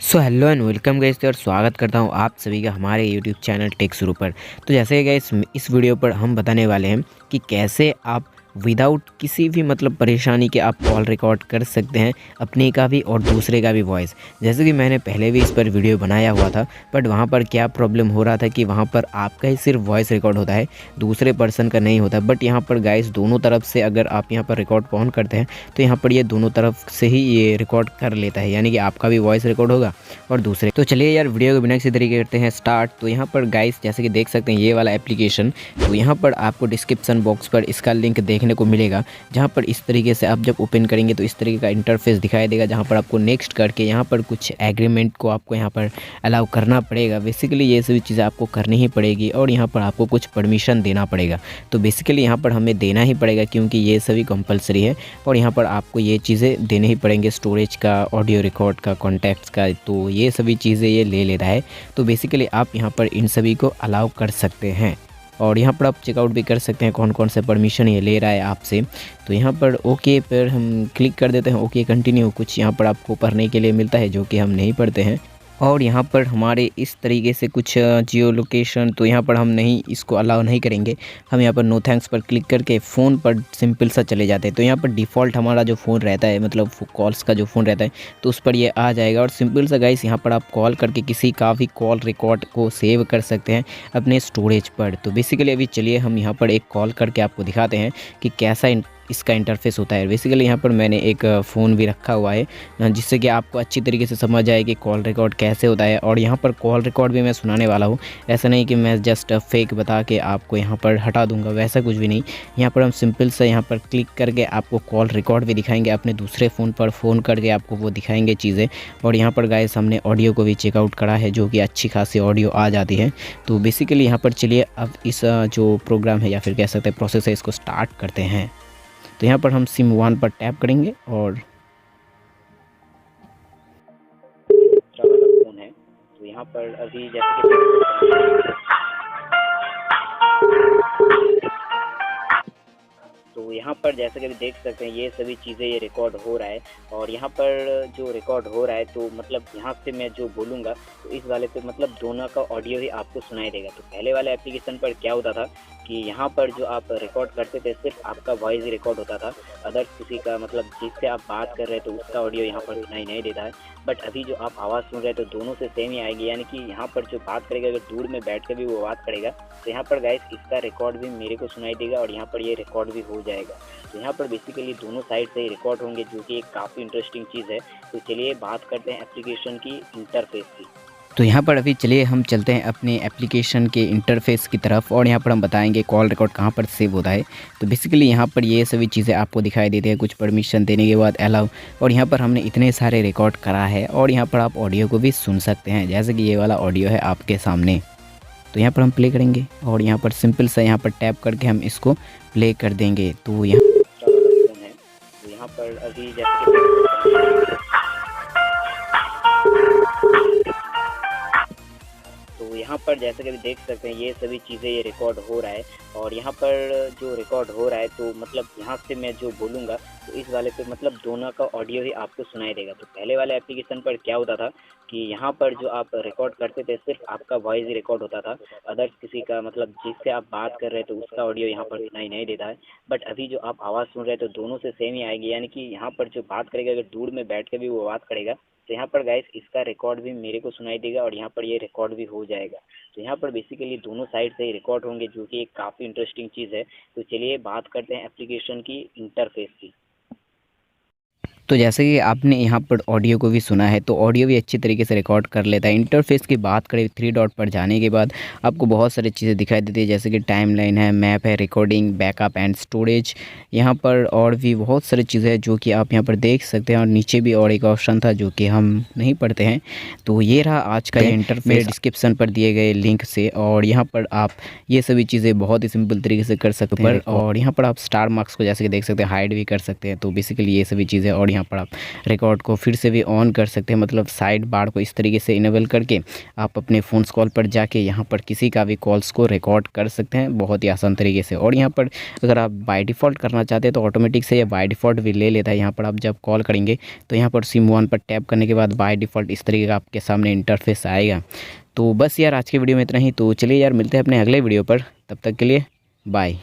So hello and welcome guys और स्वागत करता हूँ आप सभी का हमारे यूट्यूब चैनल टेक शुरू पर। तो जैसे गाइस इस वीडियो पर हम बताने वाले हैं कि कैसे आप विदाउट किसी भी परेशानी के आप कॉल रिकॉर्ड कर सकते हैं, अपने का भी और दूसरे का भी वॉइस। जैसे कि मैंने पहले भी इस पर वीडियो बनाया हुआ था, बट वहाँ पर क्या प्रॉब्लम हो रहा था कि वहाँ पर आपका ही सिर्फ वॉइस रिकॉर्ड होता है, दूसरे पर्सन का नहीं होता। बट यहाँ पर गाइस दोनों तरफ से अगर आप यहाँ पर रिकॉर्ड ऑन करते हैं तो यहाँ पर ये दोनों तरफ से ही ये रिकॉर्ड कर लेता है, यानी कि आपका भी वॉइस रिकॉर्ड होगा और दूसरे। तो चलिए यार वीडियो को बिना किसी तरीके करते हैं स्टार्ट। तो यहाँ पर गाइस जैसे कि देख सकते हैं ये वाला एप्लीकेशन, तो यहाँ पर आपको डिस्क्रिप्शन बॉक्स पर इसका लिंक देखने को मिलेगा, जहाँ पर इस तरीके से आप जब ओपन करेंगे तो इस तरीके का इंटरफेस दिखाई देगा, जहाँ पर आपको नेक्स्ट करके यहाँ पर कुछ एग्रीमेंट को आपको यहाँ पर अलाउ करना पड़ेगा। बेसिकली ये सभी चीज़ें आपको करनी ही पड़ेगी और यहाँ पर आपको कुछ परमिशन देना पड़ेगा। तो बेसिकली यहाँ पर हमें देना ही पड़ेगा क्योंकि ये सभी कंपलसरी है और यहाँ पर आपको ये चीज़ें देने ही पड़ेंगे, स्टोरेज का, ऑडियो रिकॉर्ड का, कॉन्टैक्ट्स का। तो ये सभी चीज़ें ये ले लेता है। तो बेसिकली आप यहाँ पर इन सभी को अलाउ कर सकते हैं और यहाँ पर आप चेकआउट भी कर सकते हैं कौन कौन से परमिशन ये ले रहा है आपसे। तो यहाँ पर ओके पर हम क्लिक कर देते हैं, ओके कंटिन्यू। कुछ यहाँ पर आपको पढ़ने के लिए मिलता है जो कि हम नहीं पढ़ते हैं। और यहाँ पर हमारे इस तरीके से कुछ जियो लोकेशन, तो यहाँ पर हम नहीं, इसको अलाउ नहीं करेंगे। हम यहाँ पर नो थैंक्स पर क्लिक करके फ़ोन पर सिंपल सा चले जाते हैं। तो यहाँ पर डिफ़ॉल्ट हमारा जो फ़ोन रहता है, कॉल्स का जो फ़ोन रहता है, तो उस पर ये आ जाएगा। और सिंपल सा गाइस यहाँ पर आप कॉल करके किसी का भी कॉल रिकॉर्ड को सेव कर सकते हैं अपने स्टोरेज पर। तो बेसिकली अभी चलिए हम यहाँ पर एक कॉल करके आपको दिखाते हैं कि कैसा इसका इंटरफेस होता है। बेसिकली यहाँ पर मैंने एक फ़ोन भी रखा हुआ है जिससे कि आपको अच्छी तरीके से समझ आए कि कॉल रिकॉर्ड कैसे होता है। और यहाँ पर कॉल रिकॉर्ड भी मैं सुनाने वाला हूँ, ऐसा नहीं कि मैं जस्ट फेक बता के आपको यहाँ पर हटा दूंगा, वैसा कुछ भी नहीं। यहाँ पर हम सिंपल से यहाँ पर क्लिक करके आपको कॉल रिकॉर्ड भी दिखाएंगे, अपने दूसरे फ़ोन पर फ़ोन करके आपको वो दिखाएंगे चीज़ें। और यहाँ पर गाइस हमने ऑडियो को भी चेकआउट करा है, जो कि अच्छी खासी ऑडियो आ जाती है। तो बेसिकली यहाँ पर चलिए अब इस जो प्रोग्राम है या फिर कह सकते हैं प्रोसेस है, इसको स्टार्ट करते हैं। तो यहाँ पर हम सिम 1 पर टैप करेंगे और फोन है। तो यहाँ पर अभी तो यहाँ पर जैसे कि अभी देख सकते हैं ये सभी चीज़ें ये रिकॉर्ड हो रहा है। और यहाँ पर जो रिकॉर्ड हो रहा है तो यहाँ से मैं जो बोलूँगा तो इस वाले पे दोनों का ऑडियो ही आपको सुनाई देगा। तो पहले वाले एप्लीकेशन पर क्या होता था कि यहाँ पर जो आप रिकॉर्ड करते थे सिर्फ आपका वॉइस ही रिकॉर्ड होता था, अदर्स किसी का जिससे आप बात कर रहे थे उसका ऑडियो यहाँ पर सुनाई नहीं देता है। बट अभी जो आप आवाज़ सुन रहे हैं तो दोनों से सेम ही आएगी, यानी कि यहाँ पर जो बात करेगा अगर दूर में बैठ कर भी वो बात करेगा तो यहाँ पर गाइस इसका रिकॉर्ड भी मेरे को सुनाई देगा और यहाँ पर ये रिकॉर्ड भी हो जाएगा। तो यहाँ पर बेसिकली दोनों साइड से ही रिकॉर्ड होंगे, जो कि एक काफ़ी इंटरेस्टिंग चीज़ है। तो चलिए बात करते हैं एप्लीकेशन की इंटरफेस की। तो यहाँ पर अभी चलिए हम चलते हैं अपने एप्लीकेशन के इंटरफेस की तरफ और यहाँ पर हम बताएंगे कॉल रिकॉर्ड कहाँ पर सेव होता है। तो बेसिकली यहाँ पर ये सभी चीज़ें आपको दिखाई देती है, कुछ परमिशन देने के बाद अलाउ। और यहाँ पर हमने इतने सारे रिकॉर्ड करा है और यहाँ पर आप ऑडियो को भी सुन सकते हैं, जैसे कि ये वाला ऑडियो है आपके सामने। तो यहाँ पर हम प्ले करेंगे और यहाँ पर सिंपल सा यहाँ पर टैप करके हम इसको प्ले कर देंगे। तो यहाँ पर अभी यहाँ पर जैसे कि अभी देख सकते हैं ये सभी चीज़ें ये रिकॉर्ड हो रहा है। और यहाँ पर जो रिकॉर्ड हो रहा है तो यहाँ से मैं जो बोलूँगा तो इस वाले पे दोनों का ऑडियो ही आपको सुनाई देगा। तो पहले वाले एप्लीकेशन पर क्या होता था कि यहाँ पर जो आप रिकॉर्ड करते थे सिर्फ आपका वॉइस ही रिकॉर्ड होता था, अदर्स किसी का जिससे आप बात कर रहे थे उसका ऑडियो यहाँ पर सुनाई नहीं देता है। बट अभी जो आप आवाज़ सुन रहे हैं तो दोनों से सेम ही आएगी, यानी कि यहाँ पर जो बात करेगा अगर दूर में बैठ कर भी वो बात करेगा तो यहाँ पर गाइस इसका रिकॉर्ड भी मेरे को सुनाई देगा और यहाँ पर ये रिकॉर्ड भी हो जाएगा। तो यहाँ पर बेसिकली दोनों साइड से ही रिकॉर्ड होंगे, जो कि एक काफ़ी इंटरेस्टिंग चीज़ है। तो चलिए बात करते हैं एप्लीकेशन की इंटरफेस की। तो जैसे कि आपने यहाँ पर ऑडियो को भी सुना है, तो ऑडियो भी अच्छी तरीके से रिकॉर्ड कर लेता है। इंटरफेस की बात करें 3 डॉट पर जाने के बाद आपको बहुत सारी चीज़ें दिखाई देती है, जैसे कि टाइमलाइन है, मैप है, रिकॉर्डिंग, बैकअप एंड स्टोरेज। यहाँ पर और भी बहुत सारी चीज़ें हैं जो कि आप यहाँ पर देख सकते हैं। और नीचे भी और एक ऑप्शन था जो कि हम नहीं पढ़ते हैं। तो ये रहा आज का इंटरफेस डिस्क्रिप्शन पर दिए गए लिंक से। और यहाँ पर आप ये सभी चीज़ें बहुत ही सिंपल तरीके से कर सकते हैं। और यहाँ पर आप स्टार मार्क्स को जैसे कि देख सकते हैं हाइड भी कर सकते हैं। तो बेसिकली ये सभी चीज़ें और यहाँ पर आप रिकॉर्ड को फिर से भी ऑन कर सकते हैं, मतलब साइड बार को इस तरीके से इनेबल करके आप अपने फ़ोन्स कॉल पर जाके यहाँ पर किसी का भी कॉल्स को रिकॉर्ड कर सकते हैं बहुत ही आसान तरीके से। और यहाँ पर अगर आप बाय डिफ़ॉल्ट करना चाहते हैं तो ऑटोमेटिक से ये बाय डिफ़ॉल्ट भी ले लेता है। यहाँ पर आप जब कॉल करेंगे तो यहाँ पर सिम 1 पर टैप करने के बाद बाय डिफ़ॉल्ट इस तरीके का आपके सामने इंटरफेस आएगा। तो बस यार आज की वीडियो में इतना ही। तो चलिए यार मिलते हैं अपने अगले वीडियो पर, तब तक के लिए बाय।